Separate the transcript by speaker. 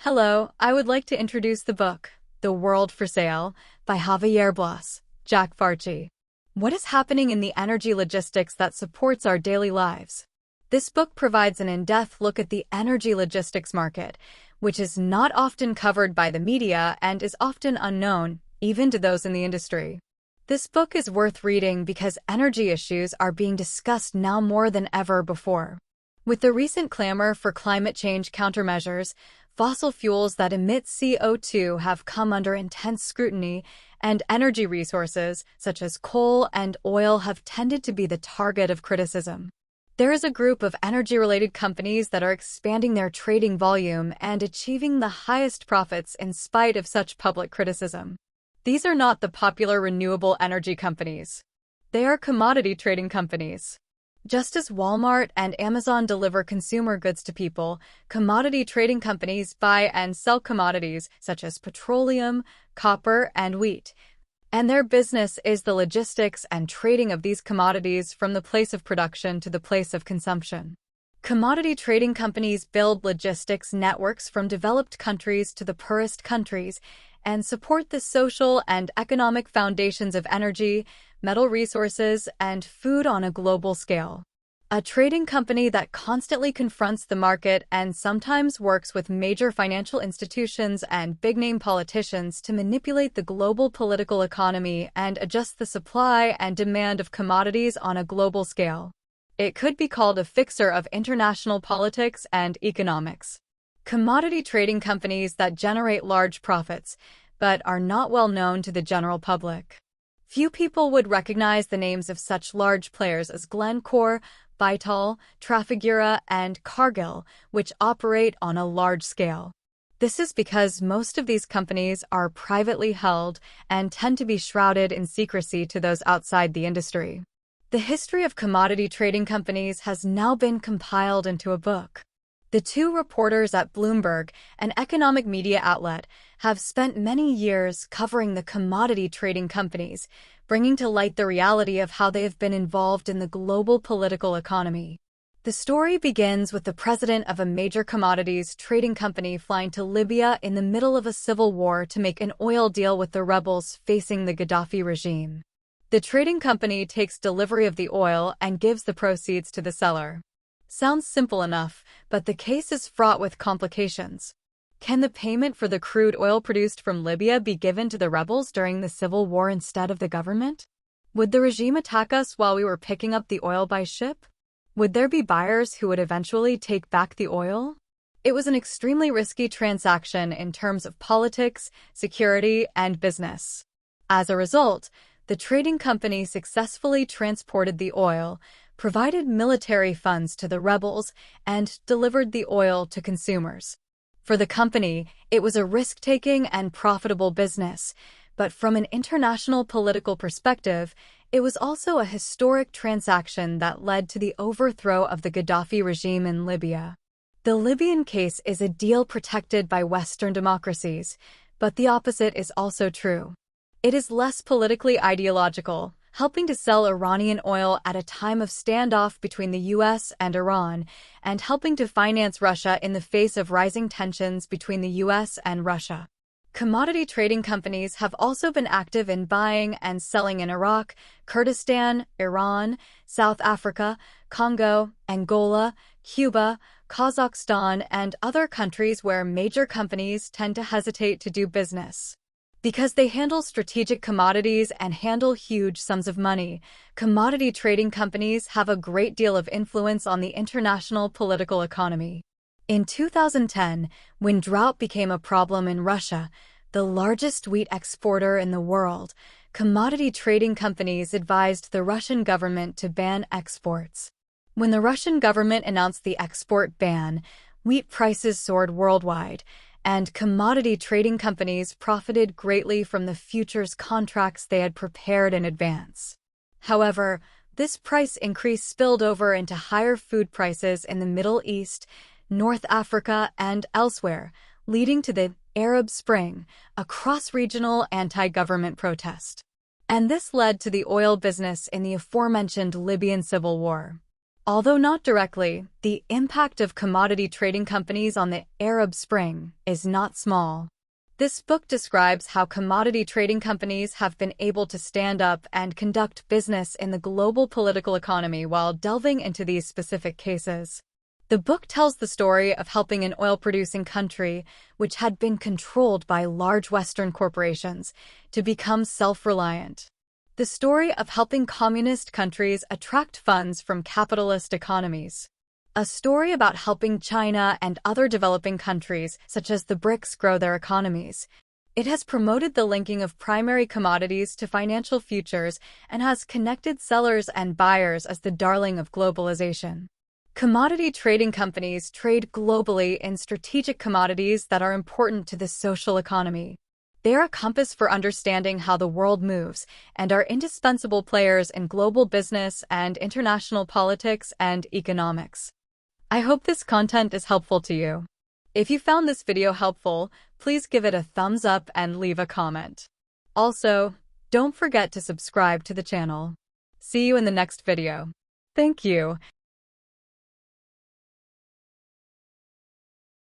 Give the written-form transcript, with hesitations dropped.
Speaker 1: Hello, I would like to introduce the book, The World for Sale, by Javier Blas, Jack Farchy. What is happening in the energy logistics that supports our daily lives? This book provides an in-depth look at the energy logistics market, which is not often covered by the media and is often unknown, even to those in the industry. This book is worth reading because energy issues are being discussed now more than ever before. With the recent clamor for climate change countermeasures, fossil fuels that emit CO2 have come under intense scrutiny, and energy resources, such as coal and oil, have tended to be the target of criticism. There is a group of energy-related companies that are expanding their trading volume and achieving the highest profits in spite of such public criticism. These are not the popular renewable energy companies. They are commodity trading companies. Just as Walmart and Amazon deliver consumer goods to people, commodity trading companies buy and sell commodities such as petroleum, copper, and wheat. And their business is the logistics and trading of these commodities from the place of production to the place of consumption. Commodity trading companies build logistics networks from developed countries to the poorest countries and support the social and economic foundations of energy, metal resources, and food on a global scale. A trading company that constantly confronts the market and sometimes works with major financial institutions and big-name politicians to manipulate the global political economy and adjust the supply and demand of commodities on a global scale. It could be called a fixer of international politics and economics. Commodity trading companies that generate large profits, but are not well known to the general public. Few people would recognize the names of such large players as Glencore, Vital, Trafigura, and Cargill, which operate on a large scale. This is because most of these companies are privately held and tend to be shrouded in secrecy to those outside the industry. The history of commodity trading companies has now been compiled into a book. The two reporters at Bloomberg, an economic media outlet, have spent many years covering the commodity trading companies, bringing to light the reality of how they have been involved in the global political economy. The story begins with the president of a major commodities trading company flying to Libya in the middle of a civil war to make an oil deal with the rebels facing the Gaddafi regime. The trading company takes delivery of the oil and gives the proceeds to the seller. Sounds simple enough, but the case is fraught with complications. Can the payment for the crude oil produced from Libya be given to the rebels during the civil war instead of the government? Would the regime attack us while we were picking up the oil by ship? Would there be buyers who would eventually take back the oil? It was an extremely risky transaction in terms of politics, security, and business. As a result, the trading company successfully transported the oil, provided military funds to the rebels, and delivered the oil to consumers. For the company, it was a risk-taking and profitable business, but from an international political perspective, it was also a historic transaction that led to the overthrow of the Gaddafi regime in Libya. The Libyan case is a deal protected by Western democracies, but the opposite is also true. It is less politically ideological, helping to sell Iranian oil at a time of standoff between the U.S. and Iran, and helping to finance Russia in the face of rising tensions between the U.S. and Russia. Commodity trading companies have also been active in buying and selling in Iraq, Kurdistan, Iran, South Africa, Congo, Angola, Cuba, Kazakhstan, and other countries where major companies tend to hesitate to do business. Because they handle strategic commodities and handle huge sums of money, commodity trading companies have a great deal of influence on the international political economy. In 2010, when drought became a problem in Russia, the largest wheat exporter in the world, commodity trading companies advised the Russian government to ban exports. When the Russian government announced the export ban, wheat prices soared worldwide, and commodity trading companies profited greatly from the futures contracts they had prepared in advance. However, this price increase spilled over into higher food prices in the Middle East, North Africa, and elsewhere, leading to the Arab Spring, a cross-regional anti-government protest. And this led to the oil business in the aforementioned Libyan civil war. Although not directly, the impact of commodity trading companies on the Arab Spring is not small. This book describes how commodity trading companies have been able to stand up and conduct business in the global political economy while delving into these specific cases. The book tells the story of helping an oil-producing country, which had been controlled by large Western corporations, to become self-reliant. The story of helping communist countries attract funds from capitalist economies. A story about helping China and other developing countries, such as the BRICS, grow their economies. It has promoted the linking of primary commodities to financial futures and has connected sellers and buyers as the darling of globalization. Commodity trading companies trade globally in strategic commodities that are important to the social economy. They are a compass for understanding how the world moves and are indispensable players in global business and international politics and economics. I hope this content is helpful to you. If you found this video helpful, please give it a thumbs up and leave a comment. Also, don't forget to subscribe to the channel. See you in the next video. Thank you.